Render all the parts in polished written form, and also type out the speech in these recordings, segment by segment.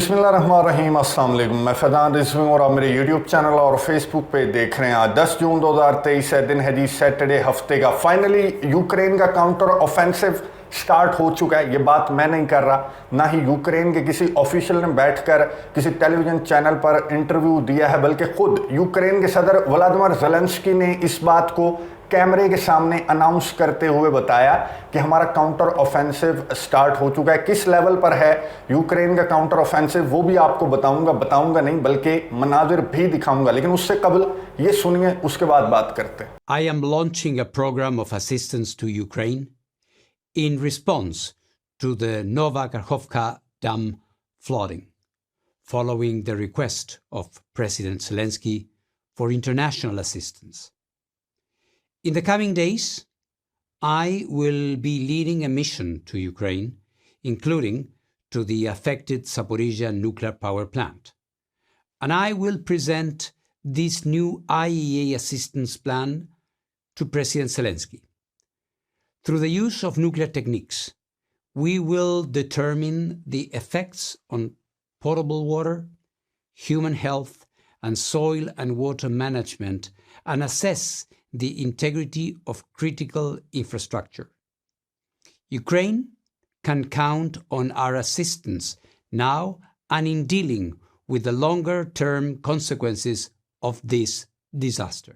बिस्मिल्लाहिर्रहमानिर्रहीम, अस्सलाम वालेकुम। मैं फैज़ान रिजवी और आप मेरे यूट्यूब चैनल और फेसबुक पे देख रहे हैं। आज 10 जून 2023 है, दिन है जी सैटरडे हफ्ते का। फाइनली यूक्रेन का काउंटर ऑफेंसिव स्टार्ट हो चुका है। ये बात मैं नहीं कर रहा, ना ही यूक्रेन के किसी ऑफिशियल ने बैठकर किसी टेलीविजन चैनल पर इंटरव्यू दिया है, बल्कि खुद यूक्रेन के सदर व्लादिमीर ज़ेलेंस्की ने इस बात को कैमरे के सामने अनाउंस करते हुए बताया कि हमारा काउंटर ऑफेंसिव स्टार्ट हो चुका है। किस लेवल पर है यूक्रेन का काउंटर ऑफेंसिव वो भी आपको बताऊंगा नहीं बल्कि मनाजिर भी दिखाऊंगा, लेकिन उससे कबल ये सुनिए, उसके बाद बात करते हैं। I am launching a program of assistance to Ukraine in response to the Nova Kakhovka Dam flooding, following the request of President Zelensky for international assistance. In the coming days, I will be leading a mission to Ukraine, including to the affected Zaporizhzhia nuclear power plant. And I will present this new IEA assistance plan to President Zelensky. Through the use of nuclear techniques, we will determine the effects on potable water, human health, and soil and water management, and assess the integrity of critical infrastructure. Ukraine can count on our assistance now and in dealing with the longer-term consequences of this disaster.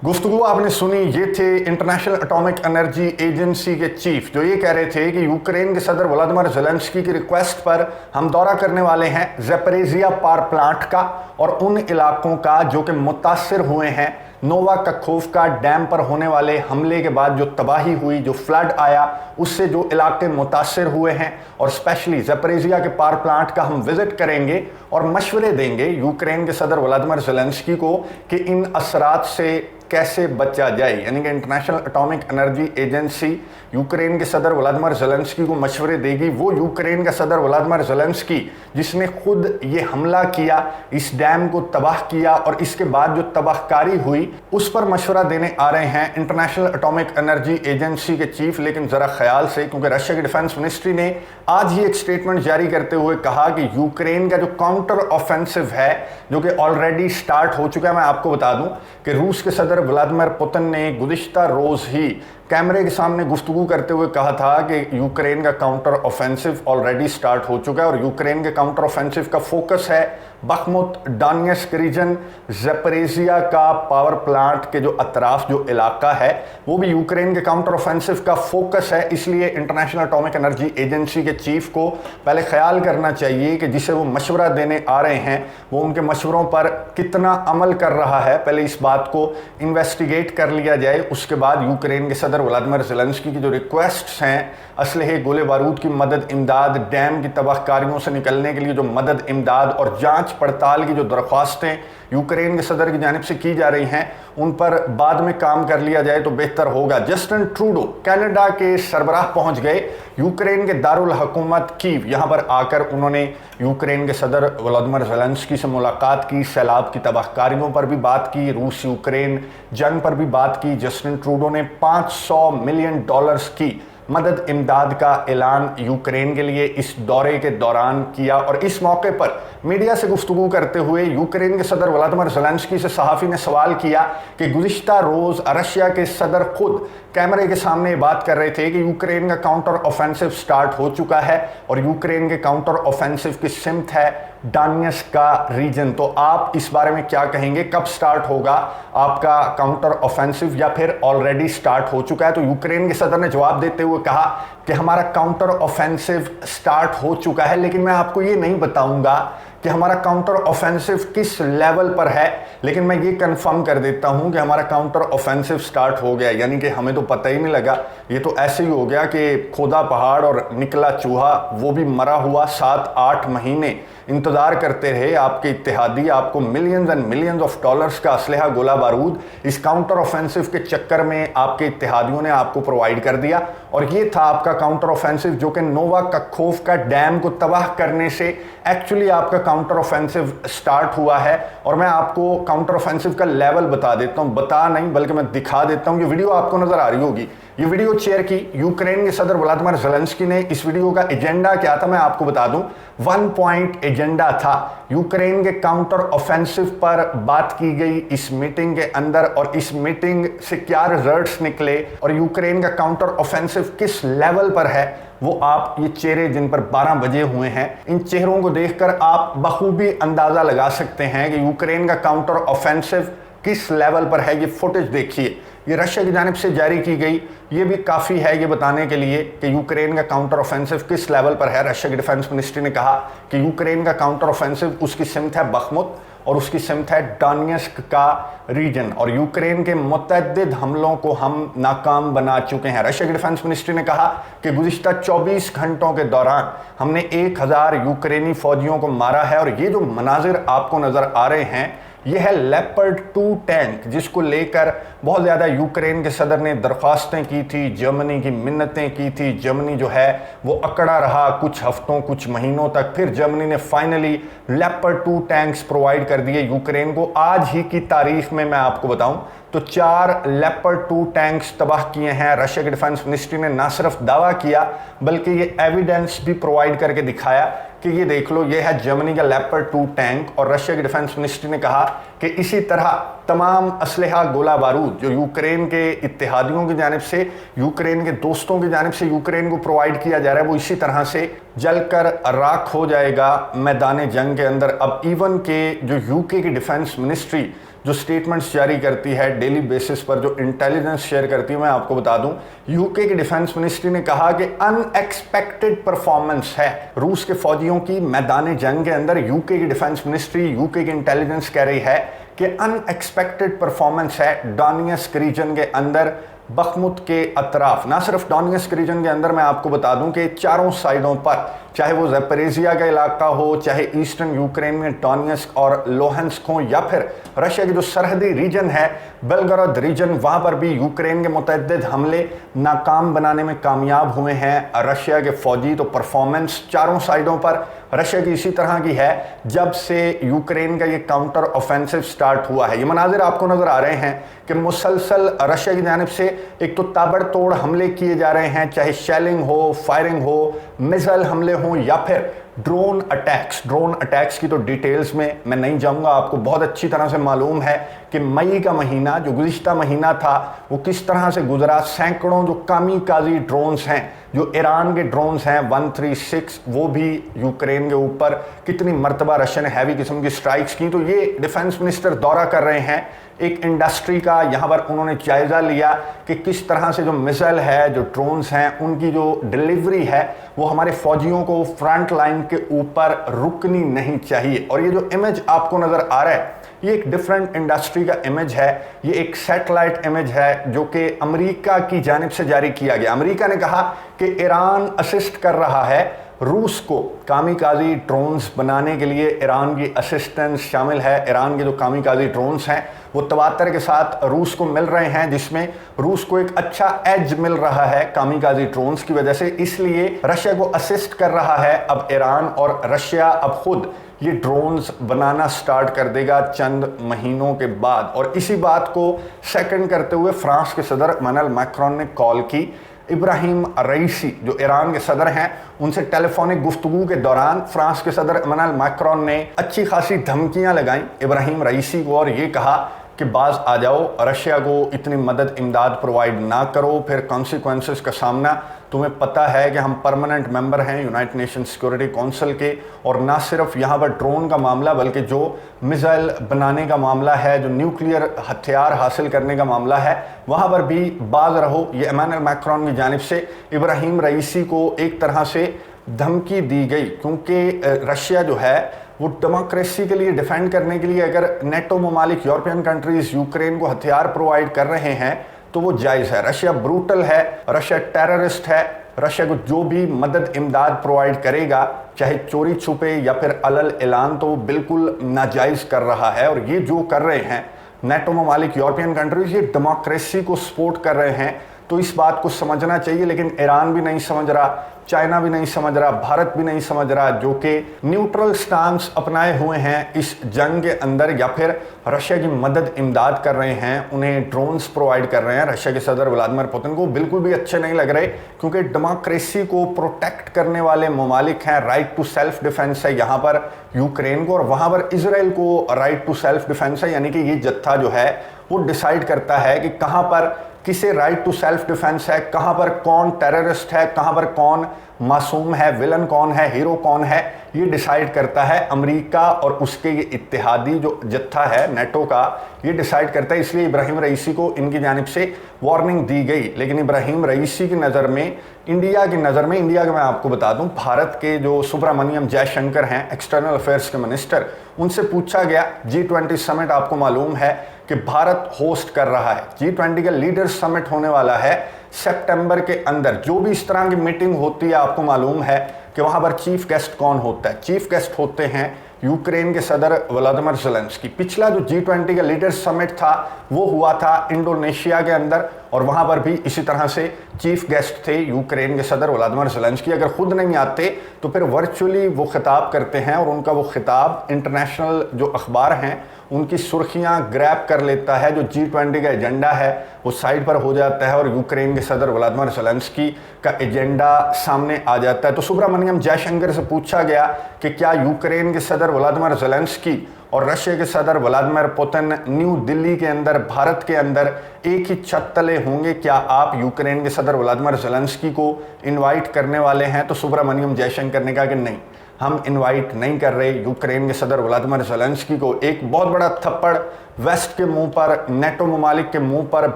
गुफ्तगू आपने सुनी, ये थे international atomic energy agency के chief, जो ये कह रहे थे कि यूक्रेन के सदर व्लादिमीर ज़ेलेंस्की की रिक्वेस्ट पर हम दौरा करने वाले हैं ज़ैपोरिज़िया पावर प्लांट का और उन इलाकों का जो कि मुतासिर हुए हैं नोवा कखोव्का डैम पर होने वाले हमले के बाद। जो तबाही हुई, जो फ्लड आया, उससे जो इलाके मुतासिर हुए हैं, और स्पेशली ज़ैपोरिज़िया के पावर प्लांट का हम विजिट करेंगे और मशवरे देंगे यूक्रेन के सदर व्लादिमीर ज़ेलेंस्की को कि इन असरात से कैसे बचा जाए। यानी कि international atomic energy agency Ukraine के सदर व्लादिमीर ज़ेलेंस्की को मशवरे देगी। वो यूक्रेन का सदर व्लादिमीर ज़ेलेंस्की जिसने खुद ये हमला किया, इस डैम को तबाह किया और इसके बाद जो तबाहकारी हुई उस पर मशवरा देने आ रहे हैं इंटरनेशनल एटॉमिक एनर्जी एजेंसी के चीफ। लेकिन ज़रा ख्याल से, क्योंकि रशिया की डिफेंस मिनिस्ट्री ने आज ही एक स्टेटमेंट जारी करते हुए कहा कि यूक्रेन का जो काउंटर ऑफेंसिव है, जो कि ऑलरेडी स्टार्ट हो चुका है। मैं आपको बता दूं कि रूस के सदर व्लादिमीर पुतिन ने गुज़िश्ता रोज़ ही कैमरे के सामने गुफ्तगू करते हुए कहा था कि यूक्रेन का काउंटर ऑफेंसिव ऑलरेडी स्टार्ट हो चुका है और यूक्रेन के काउंटर ऑफेंसिव का फोकस है बखमुत, डोनेट्स्क रीजन, ज़ैपोरिज़िया का पावर प्लांट के जो अतराफ जो इलाका है वो भी यूक्रेन के काउंटर ऑफेंसिव का फोकस है। इसलिए इंटरनेशनल एटॉमिक एनर्जी एजेंसी के चीफ को पहले ख्याल करना चाहिए कि जिसे वो मशवरा देने आ रहे हैं वो उनके मशवरों पर कितना अमल कर रहा है। पहले इस बात को इन्वेस्टिगेट कर लिया जाए, उसके बाद यूक्रेन के सदर व्लादिमीर ज़ेलेंस्की की जो रिक्वेस्ट्स हैं, असलहे, गोले बारूद की मदद, इमदाद, डैम की तबाहकारियों से निकलने के लिए जो मदद, इमदाद और जांच पड़ताल की जो दरख्वास्तें यूक्रेन के सदर की जानिब से की जा रही हैं, उन पर बाद में काम कर लिया जाए तो बेहतर होगा। जस्टिन ट्रूडो कनाडा के सरबराह पहुंच गए यूक्रेन के दारुल हुकूमत कीव। यहां पर आकर उन्होंने यूक्रेन के सदर व्लादिमीर ज़ेलेंस्की से मुलाकात की, सैलाब की तबाहकारियों पर भी बात की, रूस यूक्रेन जंग पर भी बात की। जस्टिन ट्रूडो ने $500 मिलियन की मदद, इमदाद का ऐलान यूक्रेन के लिए इस दौरे के दौरान किया। और इस मौके पर मीडिया से गुफ्तगू करते हुए यूक्रेन के सदर व्लादिमीर ज़ेलेंस्की से सहाफ़ी ने सवाल किया कि गुज़िश्ता रोज़ रशिया के सदर खुद कैमरे के सामने बात कर रहे थे कि यूक्रेन का काउंटर ऑफेंसिव स्टार्ट हो चुका है और यूक्रेन के काउंटर ऑफेंसिव की सिमत है डोनेट्स्क का रीजन। तो आप इस बारे में क्या कहेंगे, कब स्टार्ट होगा आपका काउंटर ऑफेंसिव या फिर ऑलरेडी स्टार्ट हो चुका है? तो यूक्रेन के सदर ने जवाब देते हुए कहा कि हमारा काउंटर ऑफेंसिव स्टार्ट हो चुका है, लेकिन मैं आपको ये नहीं बताऊंगा कि हमारा काउंटर ऑफेंसिव किस लेवल पर है, लेकिन मैं ये कंफर्म कर देता हूं कि हमारा काउंटर ऑफेंसिव स्टार्ट हो गया। यानी कि हमें तो पता ही नहीं लगा, ये तो ऐसे ही हो गया कि खोदा पहाड़ और निकला चूहा, वो भी मरा हुआ। 7-8 महीने इंतज़ार करते रहे आपके इत्तेहादी, आपको millions and millions of dollars का असलहा, गोला बारूद इस काउंटर ऑफेंसिव के चक्कर में आपके इत्तेहादियों ने आपको प्रोवाइड कर दिया। और ये था आपका काउंटर ऑफेंसिव जो कि नोवा कखोव्का डैम को तबाह करने से एक्चुअली आपका काउंटर ऑफेंसिव स्टार्ट हुआ है और मैं आपको काउंटर ऑफेंसिव का लेवल बता देता हूं, बता नहीं बल्कि मैं दिखा देता हूं। ये वीडियो आपको नजर आ रही होगी, ये वीडियो शेयर की यूक्रेन के सदर व्लादिमीर ज़ेलेंस्की ने। इस वीडियो का एजेंडा क्या था मैं आपको बता दूं, 1 पॉइंट एजेंडा था। यूक्रेन के काउंटर ऑफेंसिव पर बात की गई इस मीटिंग के अंदर और इस मीटिंग से क्या रिजल्ट्स निकले और यूक्रेन का काउंटर ऑफेंसिव किस लेवल पर है, वो आप ये चेहरे जिन पर 12 बजे हुए हैं, इन चेहरों को देखकर आप बखूबी अंदाजा लगा सकते हैं कि यूक्रेन का काउंटर ऑफेंसिव किस लेवल पर है। ये फुटेज देखिए, ये रशिया की जानिब से जारी की गई, ये भी काफ़ी है ये बताने के लिए कि यूक्रेन का काउंटर ऑफेंसिव किस लेवल पर है। रशिया की डिफेंस मिनिस्ट्री ने कहा कि यूक्रेन का काउंटर ऑफेंसिव, उसकी सिमत है बखमुत और उसकी सिमत है डोनेट्स्क का रीजन, और यूक्रेन के मुतअद्दिद हमलों को हम नाकाम बना चुके हैं। रशिया की डिफेंस मिनिस्ट्री ने कहा कि गुज़िश्ता 24 घंटों के दौरान हमने 1000 यूक्रेनी फौजियों को मारा है। और ये जो मनाजिर आपको नज़र आ रहे हैं, यह है लेपर्ड 2 टैंक, जिसको लेकर बहुत ज़्यादा यूक्रेन के सदर ने दरख्वास्तें की थी, जर्मनी की मिन्नतें की थी। जर्मनी जो है वो अकड़ा रहा कुछ हफ्तों कुछ महीनों तक, फिर जर्मनी ने फाइनली लेपर्ड 2 टैंक्स प्रोवाइड कर दिए यूक्रेन को। आज ही की तारीख में मैं आपको बताऊं तो 4 लेपर्ड 2 टैंक्स तबाह किए हैं। रशिया की डिफेंस मिनिस्ट्री ने ना सिर्फ दावा किया बल्कि ये एविडेंस भी प्रोवाइड करके दिखाया कि ये देख लो, ये है जर्मनी का लेपर्ड 2 टैंक। और रशिया की डिफेंस मिनिस्ट्री ने कहा कि इसी तरह तमाम असलहा गोला बारूद जो यूक्रेन के इत्तेहादियों की जानिब से, यूक्रेन के दोस्तों की जानिब से यूक्रेन को प्रोवाइड किया जा रहा है, वो इसी तरह से जलकर राख हो जाएगा मैदान जंग के अंदर। अब इवन के जो यूके की डिफेंस मिनिस्ट्री जो स्टेटमेंट्स जारी करती है डेली बेसिस पर, जो इंटेलिजेंस शेयर करती है, मैं आपको बता दूं, यूके की डिफेंस मिनिस्ट्री ने कहा कि अनएक्सपेक्टेड परफॉर्मेंस है रूस के फौजियों की मैदान जंग के अंदर। यूके की डिफेंस मिनिस्ट्री, यूके की इंटेलिजेंस कह रही है कि अनएक्सपेक्टेड परफॉर्मेंस है डोनेट्स्क रीजन के अंदर, बखमुत के अतराफ। ना सिर्फ डोनेट्स्क रीजन के अंदर, मैं आपको बता दूं कि चारों साइडों पर, चाहे वो ज़ेपरेजिया का इलाका हो, चाहे ईस्टर्न यूक्रेन में डोनेट्स्क और लोहांस्क हो, या फिर रशिया की जो सरहदी रीजन है बेलगोरोद रीजन, वहाँ पर भी यूक्रेन के मुतअद्दिद हमले नाकाम बनाने में कामयाब हुए हैं रशिया के फौजी। तो परफॉर्मेंस चारों साइडों पर रशिया की इसी तरह की है जब से यूक्रेन का ये काउंटर ऑफेंसिव स्टार्ट हुआ है। ये मनाजिर आपको नज़र आ रहे हैं कि मुसलसल रशिया की जानिब से एक तो ताबड़तोड़ हमले किए जा रहे हैं, चाहे शेलिंग हो, फायरिंग हो, मिसाइल हमले हों या फिर ड्रोन अटैक्स। ड्रोन अटैक्स की तो डिटेल्स में मैं नहीं जाऊंगा, आपको बहुत अच्छी तरह से मालूम है कि मई का महीना जो गुज़िश्ता महीना था वो किस तरह से गुजरा। सैकड़ों जो कामीकाजी ड्रोन्स हैं, जो ईरान के ड्रोन्स हैं 136, वो भी यूक्रेन के ऊपर कितनी मरतबा रशिया ने हैवी किस्म की स्ट्राइक्स की। तो ये डिफेंस मिनिस्टर दौरा कर रहे हैं एक इंडस्ट्री का, यहाँ पर उन्होंने जायज़ा लिया कि किस तरह से जो मिसाइल है, जो ड्रोन्स हैं, उनकी जो डिलीवरी है वो हमारे फौजियों को फ्रंट लाइन के ऊपर रुकनी नहीं चाहिए। और ये जो इमेज आपको नज़र आ रहा है, ये एक डिफरेंट इंडस्ट्री का इमेज है, ये एक सैटेलाइट इमेज है जो कि अमेरिका की जानिब से जारी किया गया। अमेरिका ने कहा कि ईरान असिस्ट कर रहा है रूस को कामीकाजी ड्रोन्स बनाने के लिए। ईरान की असिस्टेंस शामिल है, ईरान के जो कामीकाजी ड्रोन्स हैं वो तवातर के साथ रूस को मिल रहे हैं, जिसमें रूस को एक अच्छा एज मिल रहा है कामीकाजी ड्रोन्स की वजह से, इसलिए रशिया को असिस्ट कर रहा है अब ईरान। और रशिया अब खुद ये ड्रोन्स बनाना स्टार्ट कर देगा चंद महीनों के बाद। और इसी बात को सेकंड करते हुए फ्रांस के सदर इमैनुअल मैक्रोन ने कॉल की। इब्राहिम रईसी जो ईरान के सदर हैं, उनसे टेलीफोनिक गुफ्तगू के दौरान फ्रांस के सदर इमैनुअल मैक्रोन ने अच्छी खासी धमकियां लगाई इब्राहिम रईसी को और ये कहा कि बाज आ जाओ, रशिया को इतनी मदद इमदाद प्रोवाइड ना करो, फिर कॉन्सिक्वेंसेस का सामना। तुम्हें पता है कि हम परमानेंट मेंबर हैं यूनाइटेड नेशन सिक्योरिटी काउंसिल के, और ना सिर्फ यहाँ पर ड्रोन का मामला बल्कि जो मिसाइल बनाने का मामला है, जो न्यूक्लियर हथियार हासिल करने का मामला है, वहाँ पर भी बाज रहो। ये इमैनुअल मैक्रोन की जानिब से इब्राहिम रईसी को एक तरह से धमकी दी गई, क्योंकि रशिया जो है वो डेमोक्रेसी के लिए डिफेंड करने के लिए अगर नेटो ममालिक यूरोपियन कंट्रीज यूक्रेन को हथियार प्रोवाइड कर रहे हैं तो वो जायज़ है। रशिया ब्रूटल है, रशिया टेररिस्ट है, रशिया को जो भी मदद इमदाद प्रोवाइड करेगा, चाहे चोरी छुपे या फिर अलल ऐलान, तो बिल्कुल नाजायज़ कर रहा है। और ये जो कर रहे हैं नेटो ममालिक यूरोपियन कंट्रीज, ये डेमोक्रेसी को सपोर्ट कर रहे हैं। तो इस बात को समझना चाहिए। लेकिन ईरान भी नहीं समझ रहा, चाइना भी नहीं समझ रहा, भारत भी नहीं समझ रहा, जो कि न्यूट्रल स्टांस अपनाए हुए हैं इस जंग के अंदर, या फिर रशिया की मदद इमदाद कर रहे हैं, उन्हें ड्रोन्स प्रोवाइड कर रहे हैं रशिया के सदर व्लादिमीर पुतिन को, बिल्कुल भी अच्छे नहीं लग रहे। क्योंकि डेमोक्रेसी को प्रोटेक्ट करने वाले ममालिक हैं, राइट टू सेल्फ डिफेंस है यहाँ पर यूक्रेन को, और वहाँ पर इसराइल को राइट टू सेल्फ डिफेंस है। यानी कि ये जत्था जो है वो डिसाइड करता है कि कहाँ पर किसे राइट टू सेल्फ डिफेंस है, कहां पर कौन टेररिस्ट है, कहां पर कौन मासूम है, विलन कौन है, हीरो कौन है, ये डिसाइड करता है अमेरिका और उसके ये इत्तेहादी जो जत्था है नेटो का, ये डिसाइड करता है। इसलिए इब्राहिम रईसी को इनकी जानिब से वार्निंग दी गई। लेकिन इब्राहिम रईसी की नज़र में, इंडिया की नज़र में, इंडिया के मैं आपको बता दूं, भारत के जो सुब्रमण्यम जयशंकर हैं एक्सटर्नल अफेयर्स के मिनिस्टर, उनसे पूछा गया G20 समिट आपको मालूम है कि भारत होस्ट कर रहा है, G20 का लीडर्स समिट होने वाला है सितंबर के अंदर। जो भी इस तरह की मीटिंग होती है आपको मालूम है कि वहां पर चीफ गेस्ट कौन होता है, चीफ गेस्ट होते हैं यूक्रेन के सदर व्लादिमीर ज़ेलेंस्की। पिछला जो G20 का लीडर्स समिट था वो हुआ था इंडोनेशिया के अंदर, और वहां पर भी इसी तरह से चीफ गेस्ट थे यूक्रेन के सदर व्लादिमीर ज़ेलेंस्की। अगर खुद नहीं आते तो फिर वर्चुअली वो खिताब करते हैं, और उनका वो खिताब इंटरनेशनल जो अखबार हैं उनकी सुर्खियां ग्रैब कर लेता है। जो G20 का एजेंडा है वो साइड पर हो जाता है और यूक्रेन के सदर व्लादिमीर ज़ेलेंस्की का एजेंडा सामने आ जाता है। तो सुब्रमण्यम जयशंकर से पूछा गया कि क्या यूक्रेन के सदर व्लादिमीर ज़ेलेंस्की और रशिया के सदर व्लादिमीर पुतिन न्यू दिल्ली के अंदर, भारत के अंदर एक ही छत तले होंगे, क्या आप यूक्रेन के सदर व्लादिमीर ज़ेलेंस्की को इनवाइट करने वाले हैं? तो सुब्रमण्यम जयशंकर ने कहा कि नहीं, हम इनवाइट नहीं कर रहे यूक्रेन के सदर व्लादिमीर ज़ेलेंस्की को। एक बहुत बड़ा थप्पड़ वेस्ट के मुंह पर, नेटो ममालिक के मुंह पर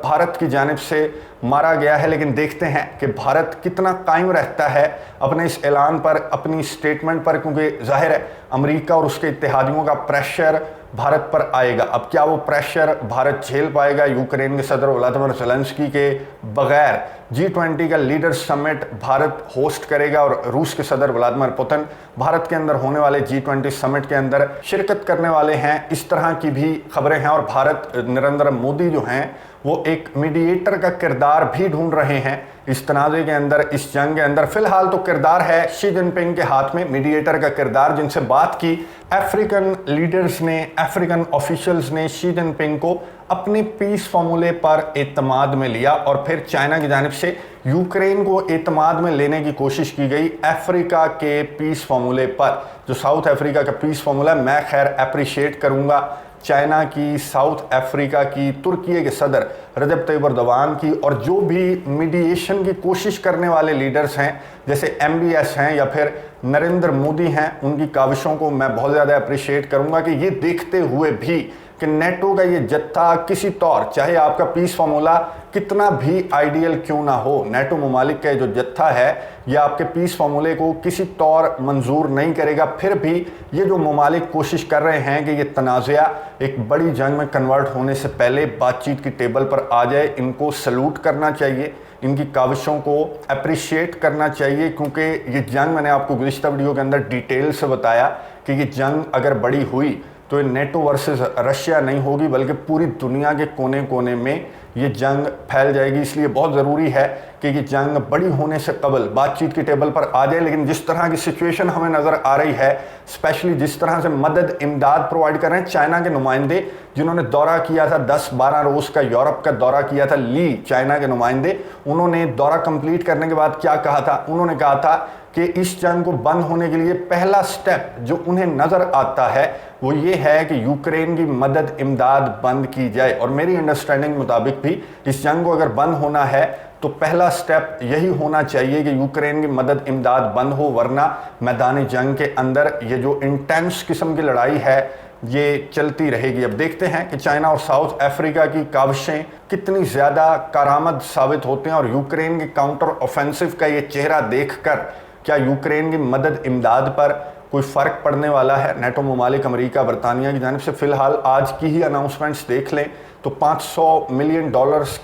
भारत की जानिब से मारा गया है। लेकिन देखते हैं कि भारत कितना कायम रहता है अपने इस ऐलान पर, अपनी स्टेटमेंट पर, क्योंकि जाहिर है अमेरिका और उसके इत्तेहादियों का प्रेशर भारत पर आएगा। अब क्या वो प्रेशर भारत झेल पाएगा यूक्रेन के सदर व्लादिमीर ज़ेलेंस्की के बगैर? G20 का लीडर समिट भारत होस्ट करेगा और रूस के सदर व्लादिमीर पुतिन भारत के अंदर होने वाले G20 समिट के अंदर शिरकत करने वाले हैं। इस तरह की भी खबरें हैं, और भारत, नरेंद्र मोदी जो हैं वो एक मीडिएटर का किरदार भी ढूंढ रहे हैं इस तनाज़े के अंदर, इस जंग के अंदर। फिलहाल तो किरदार है शी जिनपिंग के हाथ में, मीडिएटर का किरदार। जिनसे बात की अफ्रीकन लीडर्स ने, अफ्रीकन ऑफिशियल्स ने शी जिनपिंग को अपने पीस फार्मूले पर एतमाद में लिया, और फिर चाइना की जानिब से यूक्रेन को एतमाद में लेने की कोशिश की गई अफ्रीका के पीस फार्मूले पर। जो साउथ अफ्रीका का पीस फार्मूला, मैं खैर अप्रिशिएट करूंगा चाइना की, साउथ अफ्रीका की, तुर्की के सदर रजब तैयब एर्दोगान की, और जो भी मीडिएशन की कोशिश करने वाले लीडर्स हैं जैसे MBS हैं या फिर नरेंद्र मोदी हैं, उनकी काविशों को मैं बहुत ज़्यादा अप्रिशिएट करूंगा कि ये देखते हुए भी कि नेटो का ये जत्था किसी तौर, चाहे आपका पीस फार्मूला कितना भी आइडियल क्यों ना हो, नेटो ममालिक का जो जत्था है ये आपके पीस फार्मूले को किसी तौर मंजूर नहीं करेगा। फिर भी ये जो ममालिक कोशिश कर रहे हैं कि ये तनाज़ा एक बड़ी जंग में कन्वर्ट होने से पहले बातचीत की टेबल पर आ जाए, इनको सल्यूट करना चाहिए, इनकी काविशों को अप्रिशिएट करना चाहिए। क्योंकि ये जंग, मैंने आपको गुज़िश्ता वीडियो के अंदर डिटेल से बताया कि ये जंग अगर बड़ी हुई तो ये नेटो वर्सेस रशिया नहीं होगी, बल्कि पूरी दुनिया के कोने कोने में ये जंग फैल जाएगी। इसलिए बहुत ज़रूरी है कि ये जंग बड़ी होने से कबल बातचीत की टेबल पर आ जाए। लेकिन जिस तरह की सिचुएशन हमें नज़र आ रही है, स्पेशली जिस तरह से मदद इमदाद प्रोवाइड कर रहे हैं चाइना के नुमाइंदे, जिन्होंने दौरा किया था 10-12 रोज़ का यूरोप का दौरा किया था, ली चाइना के नुमाइंदे, उन्होंने दौरा कंप्लीट करने के बाद क्या कहा था? उन्होंने कहा था कि इस जंग को बंद होने के लिए पहला स्टेप जो उन्हें नज़र आता है वो ये है कि यूक्रेन की मदद इमदाद बंद की जाए। और मेरी अंडरस्टैंडिंग मुताबिक भी इस जंग को अगर बंद होना है तो पहला स्टेप यही होना चाहिए कि यूक्रेन की मदद इमदाद बंद हो, वरना मैदान जंग के अंदर ये जो इंटेंस किस्म की लड़ाई है ये चलती रहेगी। अब देखते हैं कि चाइना और साउथ अफ्रीका की काविशें कितनी ज़्यादा कारामद साबित होते हैं, और यूक्रेन के काउंटर ऑफेंसिव का ये चेहरा देखकर क्या यूक्रेन की मदद इमदाद पर कोई फ़र्क पड़ने वाला है? नेटो ममालिक अमेरिका, बरतानिया की जानिब से फ़िलहाल आज की ही अनाउंसमेंट्स देख लें तो $500 मिलियन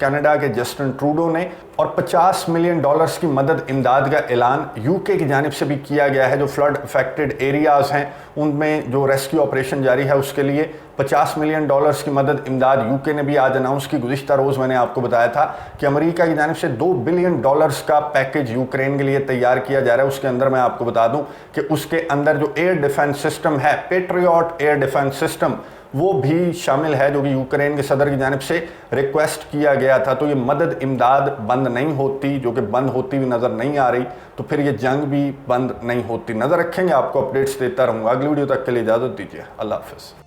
कनाडा के जस्टिन ट्रूडो ने और 50 मिलियन डॉलर्स की मदद इमदाद का ऐलान यूके की जानिब से भी किया गया है। जो फ्लड अफेक्टेड एरियाज़ हैं उनमें जो रेस्क्यू ऑपरेशन जारी है उसके लिए 50 मिलियन डॉलर्स की मदद इमदाद यूके ने भी आज अनाउंस की। गुज़िश्ता रोज़ मैंने आपको बताया था कि अमेरिका की जानिब से 2 बिलियन डॉलर्स का पैकेज यूक्रेन के लिए तैयार किया जा रहा है। उसके अंदर मैं आपको बता दूं कि उसके अंदर जो एयर डिफेंस सिस्टम है, पेट्रियट एयर डिफेंस सिस्टम, वो भी शामिल है, जो कि यूक्रेन के सदर की जानिब से रिक्वेस्ट किया गया था। तो ये मदद इमदाद बंद नहीं होती, जो कि बंद होती हुई नज़र नहीं आ रही, तो फिर ये जंग भी बंद नहीं होती। नज़र रखेंगे, आपको अपडेट्स देता रहूँगा। अगली वीडियो तक के लिए इजाज़त दीजिए। अल्लाह हाफ़िज़।